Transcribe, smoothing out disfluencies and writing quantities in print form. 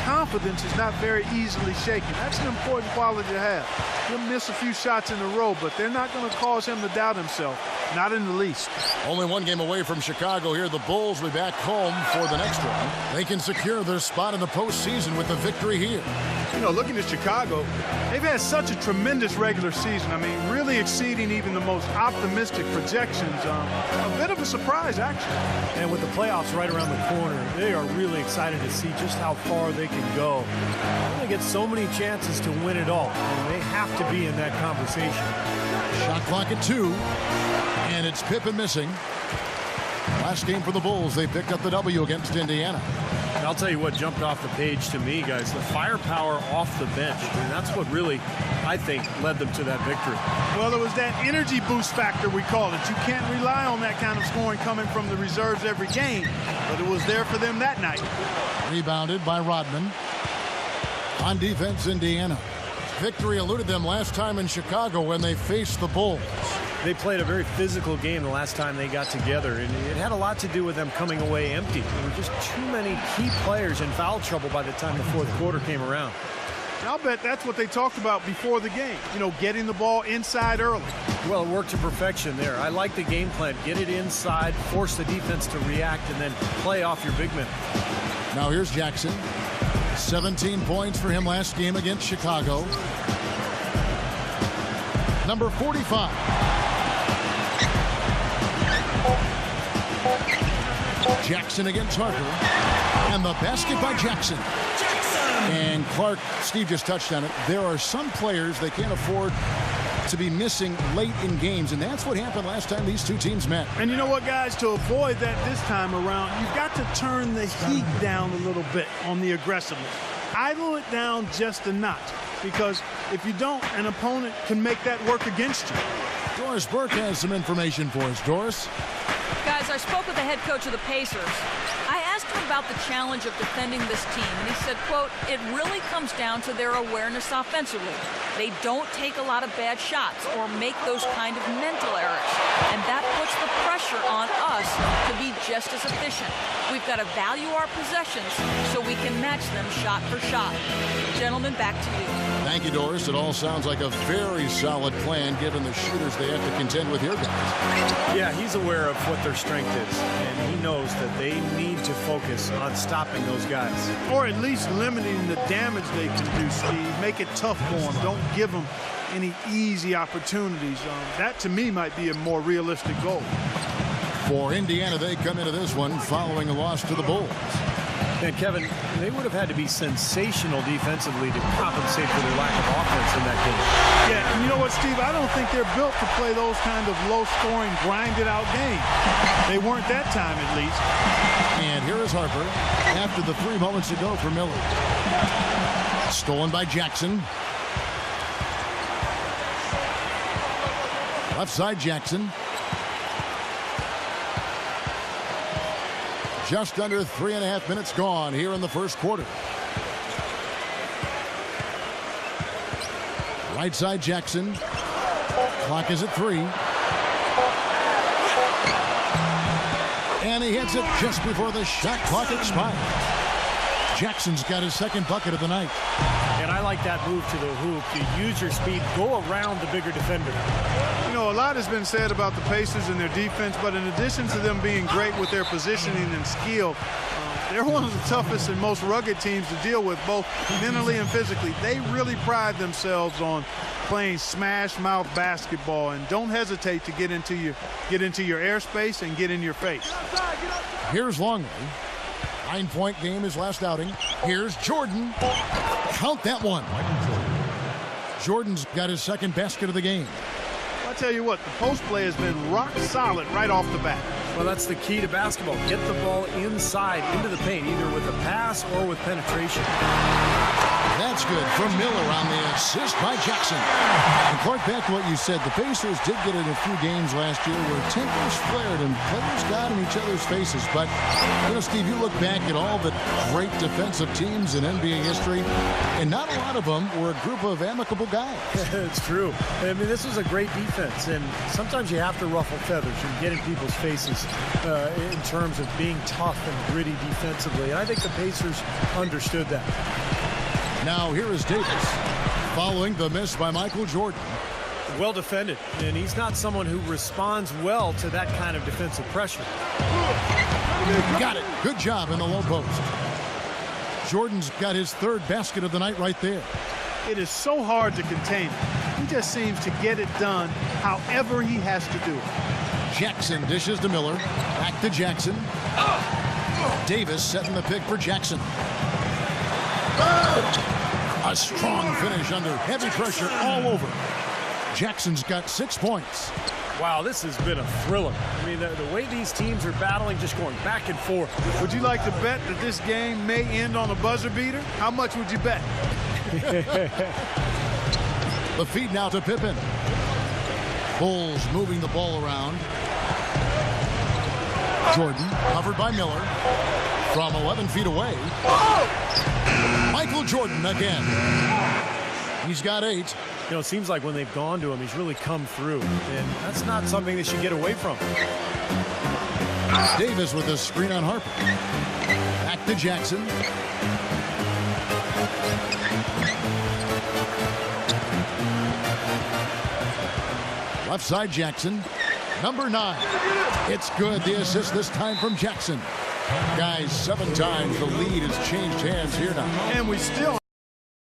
confidence is not very easily shaken. That's an important quality to have. He'll miss a few shots in a row, but they're not going to cause him to doubt himself. Not in the least. Only one game away from Chicago here. The Bulls will be back home for the next one. They can secure their spot in the postseason with the victory here. You know, looking at Chicago, they've had such a tremendous regular season. I mean, really exceeding even the most optimistic projections. A bit of a surprise, actually. And with the playoffs right around the corner, they are really excited to see just how far they can go. They get so many chances to win it all, and they have to be in that conversation. Shot clock at 2, and it's Pippen missing. Last game for the Bulls, they picked up the W against Indiana. And I'll tell you what jumped off the page to me, guys, the firepower off the bench. I mean, that's what really, I think, led them to that victory. Well, it was that energy boost factor, we call it. You can't rely on that kind of scoring coming from the reserves every game, but it was there for them that night. Rebounded by Rodman. On defense, Indiana. Victory eluded them last time in Chicago when they faced the Bulls. They played a very physical game the last time they got together, and it had a lot to do with them coming away empty. There were just too many key players in foul trouble by the time the fourth quarter came around. I'll bet that's what they talked about before the game. You know, getting the ball inside early. Well, it worked to perfection there. I like the game plan. Get it inside, force the defense to react, and then play off your big men. Now here's Jackson. 17 points for him last game against Chicago. Number 45. Jackson against Harper. And the basket by Jackson. And Clark, Steve just touched on it. There are some players they can't afford to be missing late in games, and that's what happened last time these two teams met. And you know what, guys? To avoid that this time around, you've got to turn the heat down a little bit on the aggressiveness. Idle it down just a notch, because if you don't, an opponent can make that work against you. Doris Burke has some information for us. Doris? Guys, I spoke with the head coach of the Pacers. I asked him about the challenge of defending this team, and he said, quote, it really comes down to their awareness offensively. They don't take a lot of bad shots or make those kind of mental errors, and that puts the pressure on us to be just as efficient. We've got to value our possessions so we can match them shot for shot. Gentlemen, back to you. Thank you, Doris. It all sounds like a very solid plan given the shooters they have to contend with here, guys. Yeah, he's aware of what their strength is, and he knows that they need to focus on stopping those guys. Or at least limiting the damage they can do, Steve. Make it tough for them. Don't give them any easy opportunities. That, to me, might be a more realistic goal. For Indiana, they come into this one following a loss to the Bulls. And Kevin, they would have had to be sensational defensively to compensate for their lack of offense in that game. Yeah, and you know what, Steve? I don't think they're built to play those kind of low-scoring, grinded-out games. They weren't that time, at least. And here is Harper after the 3 moments to go for Miller. Stolen by Jackson. Left side, Jackson. Just under 3.5 minutes gone here in the first quarter. Right side, Jackson. Clock is at 3. And he hits it just before the shot clock expires. Jackson's got his second bucket of the night. And I like that move to the hoop. You use your speed, go around the bigger defender. You know, a lot has been said about the Pacers and their defense, but in addition to them being great with their positioning and skill, they're one of the toughest and most rugged teams to deal with, both mentally and physically. They really pride themselves on playing smash-mouth basketball, and don't hesitate to get into your airspace and get in your face. Here's Longley. 9-point game his last outing. Here's Jordan. Count that one. Jordan's got his second basket of the game. I'll tell you what, the post play has been rock solid right off the bat. Well, that's the key to basketball. Get the ball inside into the paint, either with a pass or with penetration. That's good from Miller on the assist by Jackson. And Clark, back to what you said, the Pacers did get in a few games last year where tempers flared and players got in each other's faces. But, you know, Steve, you look back at all the great defensive teams in NBA history, and not a lot of them were a group of amicable guys. It's true. I mean, this was a great defense, and sometimes you have to ruffle feathers and get in people's faces. in terms of being tough and gritty defensively. And I think the Pacers understood that. Now here is Davis following the miss by Michael Jordan. Well defended, and he's not someone who responds well to that kind of defensive pressure. Got it. Good job in the low post. Jordan's got his third basket of the night right there. It is so hard to contain him. He just seems to get it done however he has to do it. Jackson dishes to Miller. Back to Jackson. Davis setting the pick for Jackson. A strong finish under heavy pressure all over. Jackson's got 6 points. Wow, this has been a thriller. I mean, the way these teams are battling, just going back and forth. Would you like to bet that this game may end on a buzzer beater? How much would you bet? The feed now to Pippen. Bulls moving the ball around. Jordan covered by Miller from 11 feet away. Michael Jordan again. He's got 8. You know, it seems like when they've gone to him, he's really come through. And that's not something they should get away from. Davis with a screen on Harper. Back to Jackson. Left side Jackson. Number 9. It's good. The assist this time from Jackson. Guys, 7 times the lead has changed hands here now. And we still